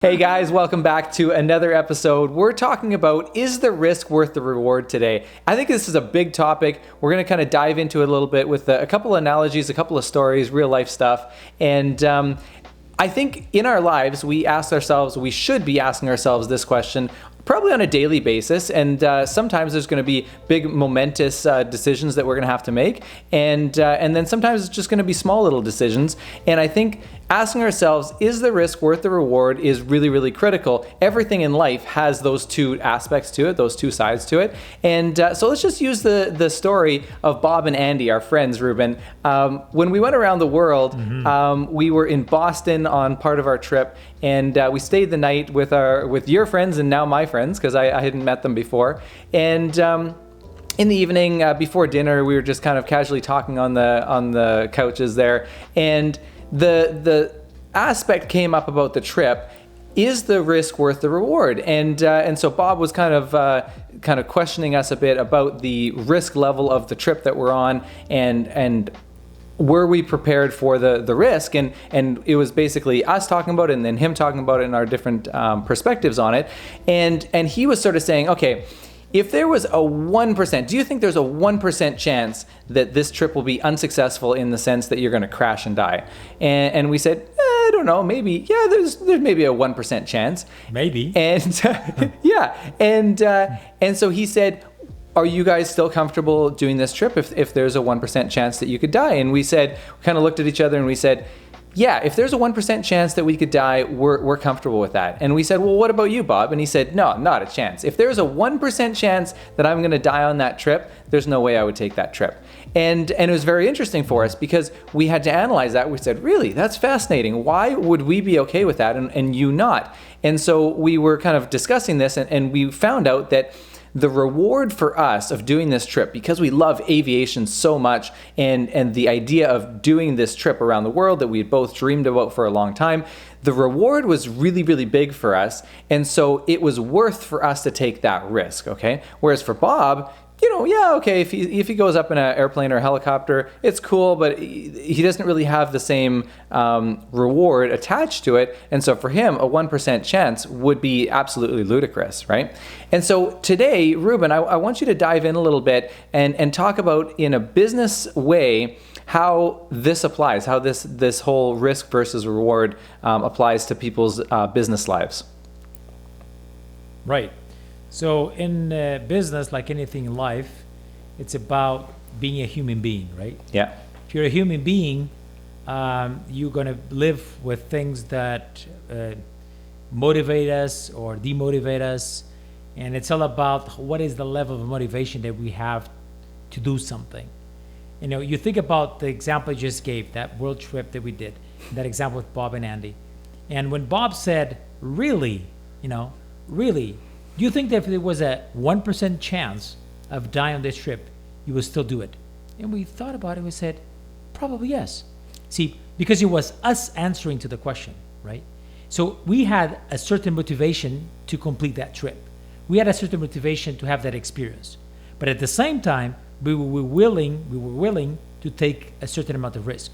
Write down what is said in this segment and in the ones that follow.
Hey guys, welcome back to another episode. We're talking about, is the risk worth the reward today? I think this is a big topic. We're going to kind of dive into it a little bit with a couple of analogies, a couple of stories, real life stuff. And I think in our lives, we should be asking ourselves this question probably on a daily basis. And sometimes there's going to be big momentous decisions that we're going to have to make. And then sometimes it's just going to be small little decisions. And I think asking ourselves, is the risk worth the reward, is really, really critical. Everything in life has those two aspects to it, those two sides to it. And so let's just use the story of Bob and Andy, our friends, Ruben. When we went around the world, we were in Boston on part of our trip, and we stayed the night with your friends and now my friends, because I hadn't met them before. And in the evening, before dinner, we were just kind of casually talking on the couches there, and the aspect came up about the trip. Is the risk worth the reward? And so Bob was kind of questioning us a bit about the risk level of the trip that we're on, and were we prepared for the risk? And it was basically us talking about it and then him talking about it and our different perspectives on it. And he was sort of saying, okay, if there was a 1%, do you think there's a 1% chance that this trip will be unsuccessful in the sense that you're going to crash and die? And we said, I don't know, maybe, yeah, there's maybe a 1% chance. Maybe. And yeah, and so he said, are you guys still comfortable doing this trip if there's a 1% chance that you could die? And we kind of looked at each other and we said, yeah, if there's a 1% chance that we could die, we're comfortable with that. And we said, well, what about you, Bob? And he said, no, not a chance. If there's a 1% chance that I'm going to die on that trip, there's no way I would take that trip. And it was very interesting for us because we had to analyze that. We said, really, that's fascinating. Why would we be okay with that and you not? And so we were kind of discussing this, and we found out that the reward for us of doing this trip, because we love aviation so much, and the idea of doing this trip around the world that we had both dreamed about for a long time, the reward was really, really big for us. And so it was worth for us to take that risk, okay? Whereas for Bob, yeah, okay, if he goes up in an airplane or a helicopter, it's cool, but he doesn't really have the same reward attached to it. And so for him, a 1% chance would be absolutely ludicrous, right? And so today, Ruben, I want you to dive in a little bit and talk about, in a business way, how this applies, how this whole risk versus reward applies to people's business lives. Right. So in business, like anything in life, it's about being a human being, right? Yeah. If you're a human being, you're going to live with things that motivate us or demotivate us. And it's all about what is the level of motivation that we have to do something. You think about the example I just gave, that world trip that we did, that example with Bob and Andy. And when Bob said, really, really, do you think that if there was a 1% chance of dying on this trip, you would still do it? And we thought about it. We said, probably yes. See, because it was us answering to the question, right? So we had a certain motivation to complete that trip. We had a certain motivation to have that experience. But at the same time, we were willing to take a certain amount of risk.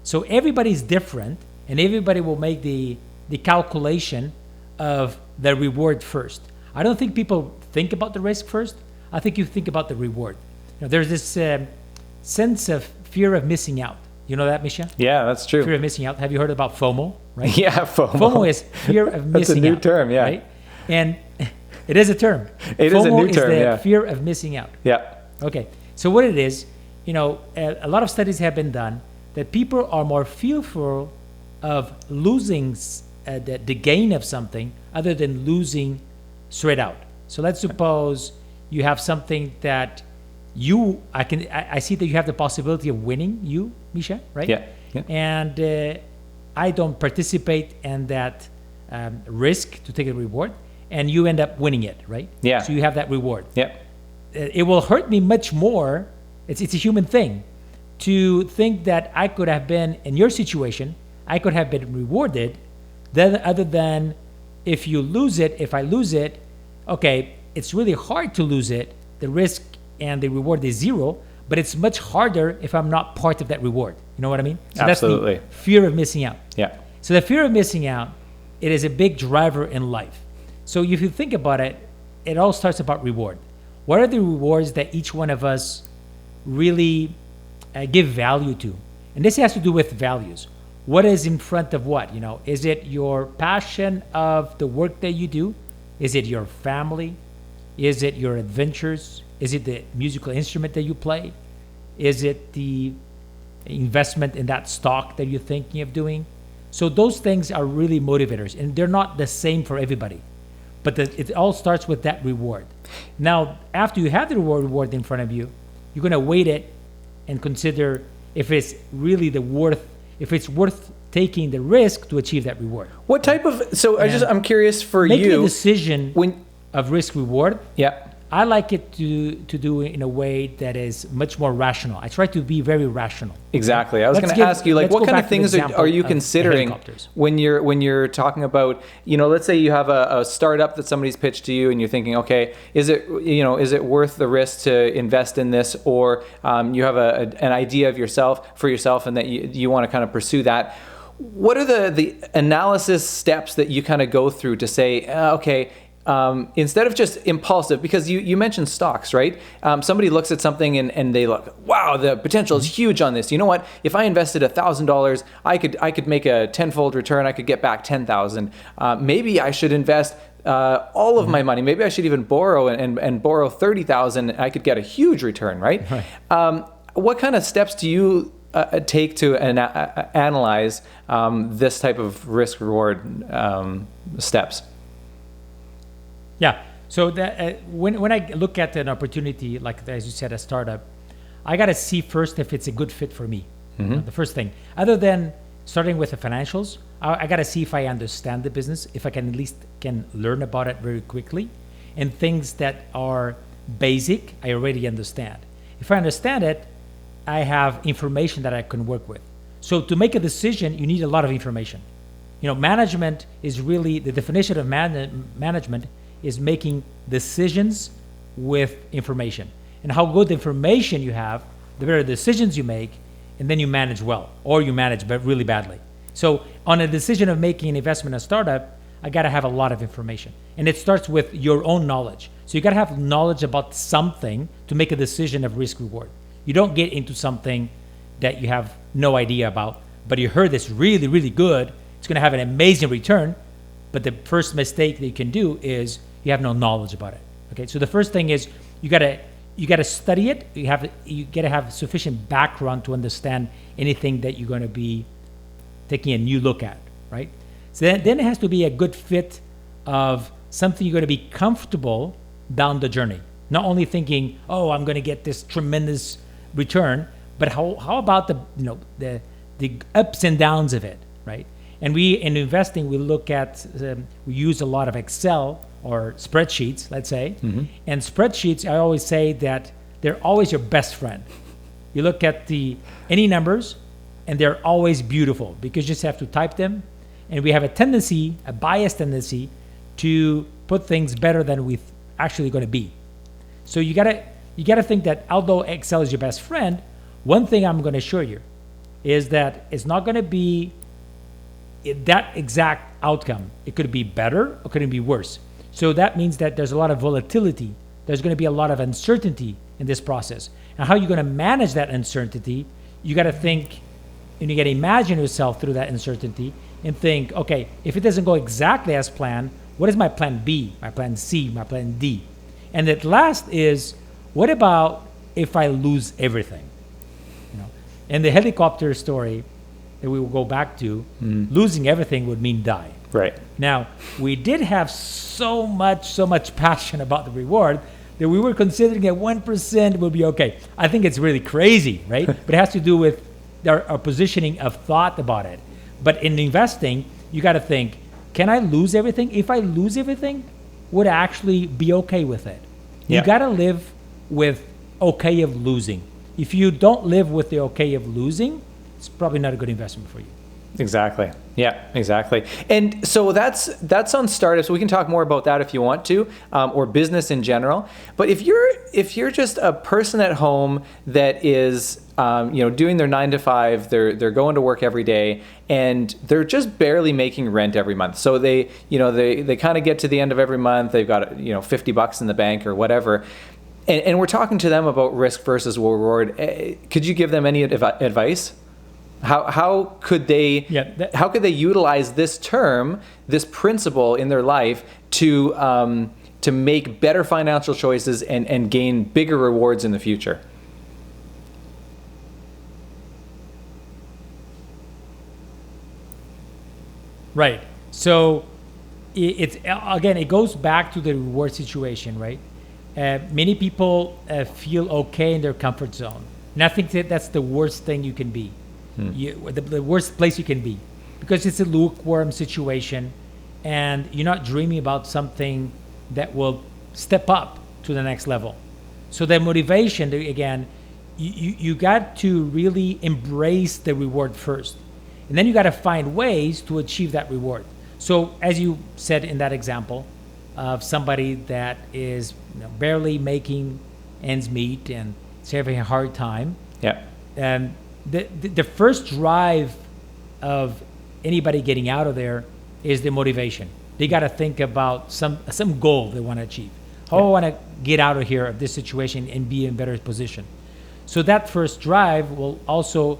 So everybody's different, and everybody will make the calculation of the reward first. I don't think people think about the risk first. I think you think about the reward. There's this sense of fear of missing out. You know that, Misha? Yeah, that's true. Fear of missing out. Have you heard about FOMO? Right? Yeah, FOMO. FOMO is fear of missing out. That's a new term, yeah. Right? And it is a term. It FOMO is a new term, is the yeah. fear of missing out. Yeah. Okay. So what it is, a lot of studies have been done that people are more fearful of losing the gain of something other than losing straight out. So let's suppose you have something that I see that you have the possibility of winning, Misha, right? Yeah. And I don't participate in that risk to take a reward, and you end up winning it, right? Yeah. So you have that reward. Yeah. It will hurt me much more. It's a human thing to think that I could have been in your situation. I could have been rewarded, other than if I lose it, okay, it's really hard to lose it. The risk and the reward is zero, but it's much harder if I'm not part of that reward. You know what I mean? So Absolutely. That's the fear of missing out. Yeah. So the fear of missing out it is a big driver in life. So if you think about it, it all starts about reward. What are the rewards that each one of us really give value to? And this has to do with values. What is in front of what? Is it your passion of the work that you do? Is it your family? Is it your adventures? Is it the musical instrument that you play? Is it the investment in that stock that you're thinking of doing? So those things are really motivators, and they're not the same for everybody. But it all starts with that reward. Now, after you have the reward in front of you, you're going to weight it and consider if it's really if it's worth taking the risk to achieve that reward. What type of, so I'm curious for making you. a decision of risk reward. Yeah. I like it to do it in a way that is much more rational. I try to be very rational. Exactly. I was going to ask you, what kind of things are you considering when you're talking about, let's say you have a startup that somebody's pitched to you and you're thinking, okay, is it worth the risk to invest in this, or you have an idea of yourself and that you want to kind of pursue that. What are the analysis steps that you kind of go through to say, okay, instead of just impulsive, because you mentioned stocks, right? Somebody looks at something and they look, wow, the potential is huge on this. You know what? If I invested $1,000, I could make a tenfold return. I could get back 10,000. Maybe I should invest all of my money. Maybe I should even borrow and borrow 30,000. I could get a huge return, right? What kind of steps do you take to analyze this type of risk reward steps? Yeah. So that when I look at an opportunity, like as you said, a startup, I got to see first if it's a good fit for me. The first thing, other than starting with the financials, I got to see if I understand the business, if I can at least learn about it very quickly, and things that are basic, I already understand. If I understand it, I have information that I can work with. So to make a decision, you need a lot of information. Management is really the definition of management is making decisions with information. And how good information you have, the better decisions you make, and then you manage well, or you manage really badly. So on a decision of making an investment in a startup, I gotta have a lot of information. And it starts with your own knowledge. So you gotta have knowledge about something to make a decision of risk reward. You don't get into something that you have no idea about, but you heard this really, really good, it's gonna have an amazing return, but the first mistake that you can do is you have no knowledge about it. Okay, so the first thing is you gotta study it. You gotta have sufficient background to understand anything that you're going to be taking a new look at, right? So then it has to be a good fit of something you're going to be comfortable down the journey. Not only thinking, oh, I'm going to get this tremendous return, but how about the ups and downs of it, right? And in investing, we look at, we use a lot of Excel or spreadsheets, let's say. And spreadsheets, I always say that they're always your best friend. You look at any numbers, and they're always beautiful because you just have to type them. And we have a biased tendency to put things better than we actually going to be. So you gotta think that although Excel is your best friend, one thing I'm going to assure you is that it's not going to be that exact outcome. It could be better or could it be worse. So that means that there's a lot of volatility. There's going to be a lot of uncertainty in this process. And how you're going to manage that uncertainty, you got to think, and you got to imagine yourself through that uncertainty and think, okay, if it doesn't go exactly as planned, what is my plan B, my plan C, my plan D? And at last is, what about if I lose everything? And the helicopter story that we will go back to, losing everything would mean die. Right. Now, we did have so much passion about the reward that we were considering that 1% would be okay. I think it's really crazy, right? But it has to do with our positioning of thought about it. But in investing, you got to think, can I lose everything? If I lose everything, would I actually be okay with it? Yeah. You got to live with okay of losing. If you don't live with the okay of losing, it's probably not a good investment for you. Exactly. Yeah, exactly. And so that's on startups. We can talk more about that if you want to, or business in general. But if you're just a person at home that is doing their 9 to 5, they're going to work every day, and they're just barely making rent every month. So they kind of get to the end of every month. They've got $50 in the bank or whatever. And we're talking to them about risk versus reward. Could you give them any advice? How could they utilize this term, this principle in their life to make better financial choices and gain bigger rewards in the future? Right. So it goes back to the reward situation, right? Many people feel okay in their comfort zone. And I think that's the worst thing you can be. The worst place you can be, because it's a lukewarm situation and you're not dreaming about something that will step up to the next level. So the motivation, again, you got to really embrace the reward first, and then you got to find ways to achieve that reward. So as you said in that example of somebody that is barely making ends meet and is having a hard time. Yeah. The first drive of anybody getting out of there is the motivation. They got to think about some goal they want to achieve. How I want to get out of here, of this situation, and be in a better position. So that first drive will also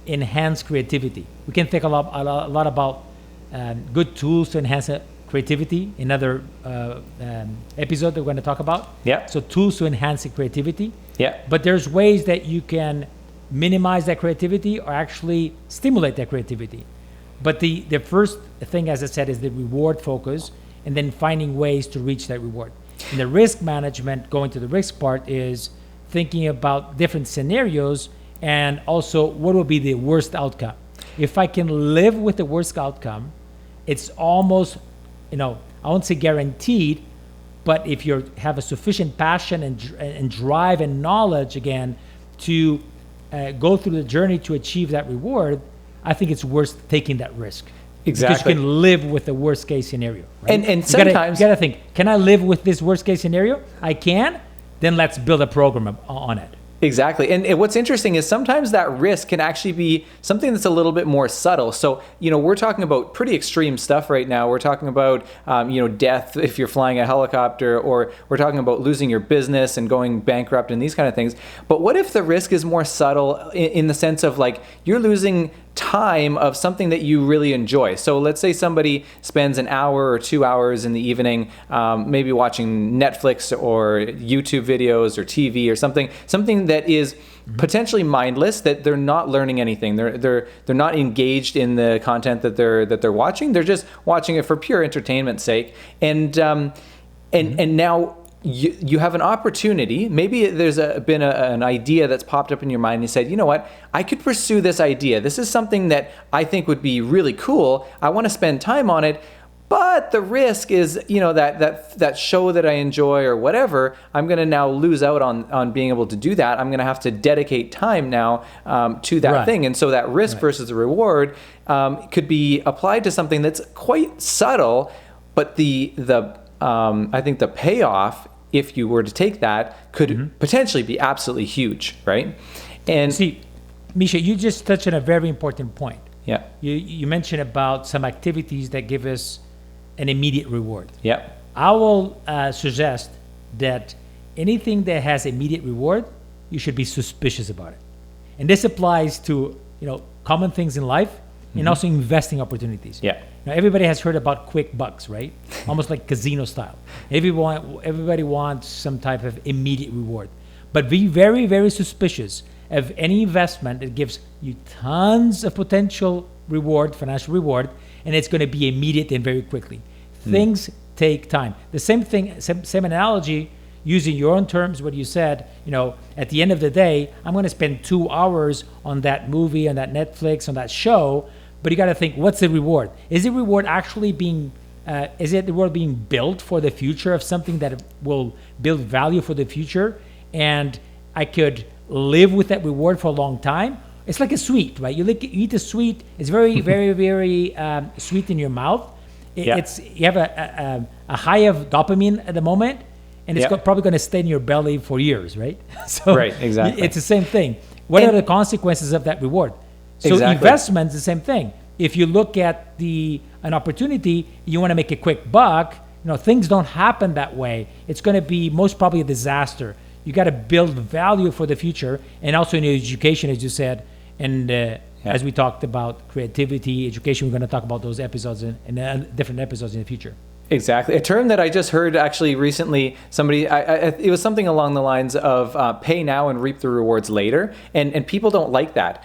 enhance creativity. We can think a lot about good tools to enhance creativity. Another episode that we're going to talk about. Yeah. So tools to enhance the creativity. Yeah. But there's ways that you can minimize that creativity or actually stimulate that creativity. But the first thing, as I said, is the reward focus, and then finding ways to reach that reward. And the risk management, going to the risk part, is thinking about different scenarios and also what will be the worst outcome. If I can live with the worst outcome, it's almost, I won't say guaranteed, but if you have a sufficient passion and drive and knowledge, again, to go through the journey to achieve that reward, I think it's worth taking that risk. Exactly. Because you can live with the worst case scenario. Right? And sometimes you gotta think, can I live with this worst case scenario? I can. Then let's build a program on it. Exactly. And what's interesting is sometimes that risk can actually be something that's a little bit more subtle. So, we're talking about pretty extreme stuff right now. We're talking about, death if you're flying a helicopter, or we're talking about losing your business and going bankrupt and these kind of things. But what if the risk is more subtle in the sense of like you're losing time of something that you really enjoy? So let's say somebody spends an hour or 2 hours in the evening, maybe watching Netflix or YouTube videos or TV or something that is potentially mindless, that they're not learning anything. They're not engaged in the content that they're watching. They're just watching it for pure entertainment's sake. And now you have an opportunity. Maybe there's been an idea that's popped up in your mind and you said, you know what, I could pursue this idea. This is something that I think would be really cool. I want to spend time on it. But the risk is, that show that I enjoy or whatever, I'm going to now lose out on being able to do that. I'm going to have to dedicate time now to that thing. And so that risk versus the reward could be applied to something that's quite subtle, but I think the payoff, if you were to take that, could potentially be absolutely huge, right? And see, Misha, you just touched on a very important point. Yeah. You mentioned about some activities that give us an immediate reward. Yeah. I will suggest that anything that has immediate reward, you should be suspicious about it. And this applies to common things in life and also investing opportunities. Yeah. Now, everybody has heard about quick bucks, right? Almost like casino style. Everybody wants some type of immediate reward. But be very, very suspicious of any investment that gives you tons of potential reward, financial reward, and it's going to be immediate and very quickly. Things take time. The same thing, same analogy, using your own terms, what you said, at the end of the day, I'm going to spend 2 hours on that movie, on that Netflix, on that show, but you got to think, what's the reward? Is the reward actually being built for the future of something that will build value for the future, and I could live with that reward for a long time? it's like a sweet, right? You eat a sweet. It's very, very, very sweet in your mouth. It's you have a high of dopamine at the moment, and it's probably going to stay in your belly for years, right? So right, exactly. It's the same thing. What are the consequences of that reward? So investment's the same thing. If you look at an opportunity, you want to make a quick buck. Things don't happen that way. It's going to be most probably a disaster. You got to build value for the future, and also in your education, as you said, and as we talked about creativity, education. We're going to talk about those episodes in different episodes in the future. Exactly. A term that I just heard actually recently, it was something along the lines of pay now and reap the rewards later. And people don't like that.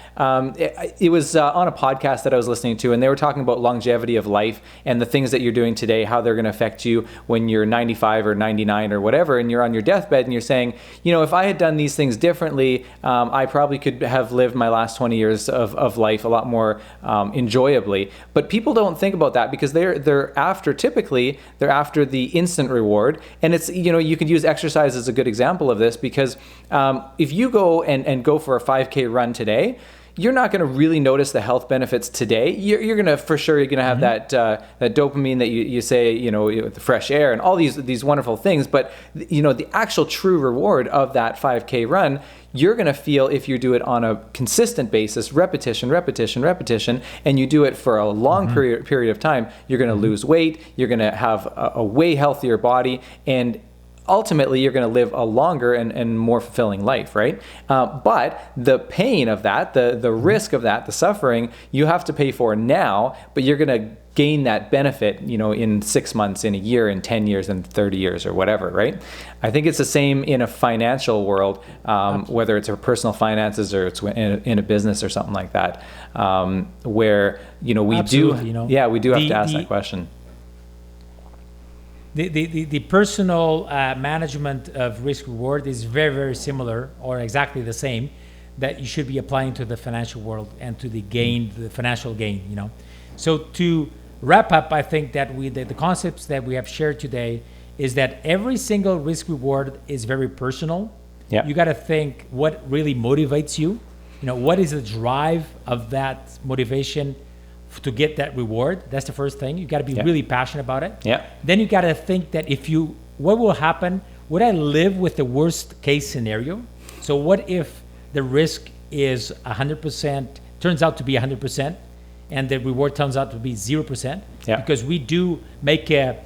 It was on a podcast that I was listening to, and they were talking about longevity of life and the things that you're doing today, how they're going to affect you when you're 95 or 99 or whatever, and you're on your deathbed and you're saying, if I had done these things differently, I probably could have lived my last 20 years of life a lot more enjoyably. But people don't think about that because they're after the instant reward. And it's, you could use exercise as a good example of this, because if you go and go for a 5K run today, you're not going to really notice the health benefits today. You're going to, for sure, you're going to have that dopamine that you say, the fresh air and all these wonderful things. But, the actual true reward of that 5K run, you're going to feel if you do it on a consistent basis, repetition, and you do it for a long period of time, you're going to lose weight, you're going to have a way healthier body, and ultimately you're going to live a longer and more fulfilling life, right? But the pain of that, the risk of that, the suffering, you have to pay for now, but you're going to gain that benefit, in 6 months, in a year, in 10 years, in 30 years, or whatever, right? I think it's the same in a financial world, whether it's our personal finances or it's in a business or something like that, where, we do have to ask that question. The personal management of risk reward is very, very similar or exactly the same that you should be applying to the financial world and to the financial gain, So to wrap up, I think that the concepts that we have shared today is that every single risk reward is very personal. Yeah. You got to think what really motivates you. What is the drive of that motivation to get that reward? That's the first thing. You got to be really passionate about it. Yeah. Then you got to think that what will happen? Would I live with the worst case scenario? So what if the risk is 100%, turns out to be 100%, and the reward turns out to be 0%? Yeah. Because we do make a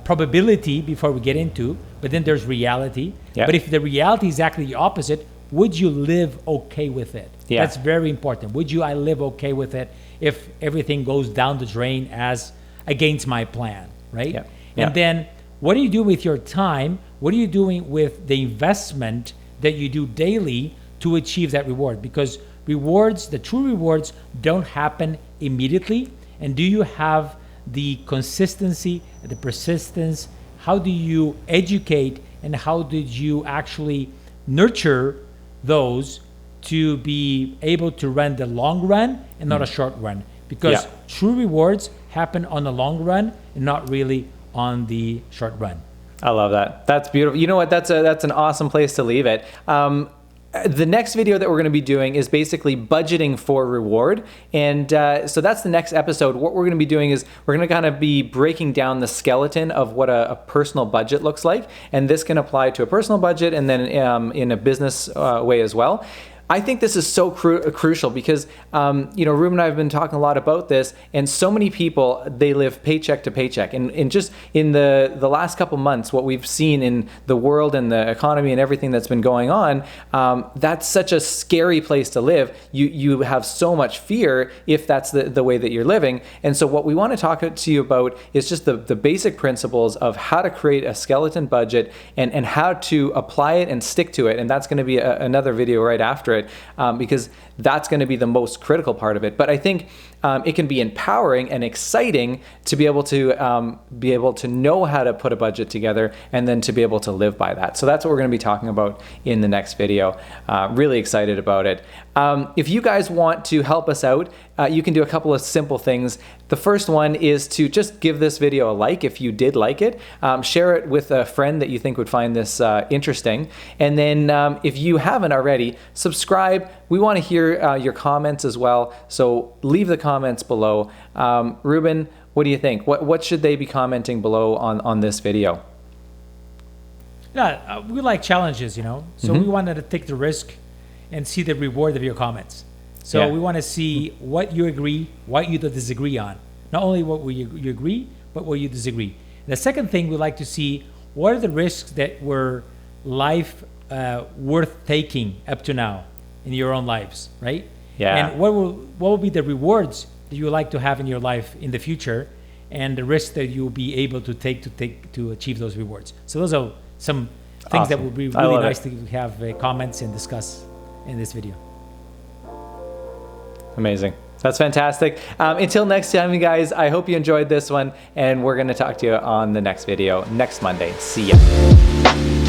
probability before we get into, but then there's reality. Yeah. But if the reality is actually the opposite, would you live okay with it? Yeah. That's very important. I live okay with it if everything goes down the drain as against my plan, right? Yeah. Yeah. And then what are you doing with your time? What are you doing with the investment that you do daily to achieve that reward? Because the true rewards don't happen immediately. And do you have the consistency, the persistence? How do you educate and how did you actually nurture those to be able to run the long run and not a short run? Because true rewards happen on the long run and not really on the short run. I love that. That's beautiful. You know what? That's an awesome place to leave it. The next video that we're going to be doing is basically budgeting for reward. And so that's the next episode. What we're going to be doing is we're going to kind of be breaking down the skeleton of what a personal budget looks like. And this can apply to a personal budget and then in a business way as well. I think this is so crucial because, Ruben and I have been talking a lot about this, and so many people, they live paycheck to paycheck. And just in the last couple months, what we've seen in the world and the economy and everything that's been going on, that's such a scary place to live. You have so much fear if that's the way that you're living. And so what we want to talk to you about is just the basic principles of how to create a skeleton budget and how to apply it and stick to it. And that's going to be another video right after it. Because that's going to be the most critical part of it. But I think it can be empowering and exciting to be able to know how to put a budget together and then to be able to live by that. So that's what we're going to be talking about in the next video. Really excited about it. If you guys want to help us out, you can do a couple of simple things. The first one is to just give this video a like if you did like it. Share it with a friend that you think would find this interesting. And then if you haven't already, subscribe. We want to hear your comments as well. So leave the comments below. Ruben, what do you think? What should they be commenting below on this video? Yeah, we like challenges, you know. So we wanted to take the risk and see the reward of your comments. So we want to see what you agree, what you disagree on. Not only what you agree, but what you disagree. The second thing we like to see, what are the risks that were life worth taking up to now in your own lives, right? Yeah. And what will be the rewards that you would like to have in your life in the future, and the risks that you'll be able to take to achieve those rewards. So those are some things that would be really nice to have comments and discuss in this video. Amazing. That's fantastic. Until next time, you guys, I hope you enjoyed this one, and we're going to talk to you on the next video next Monday. See ya.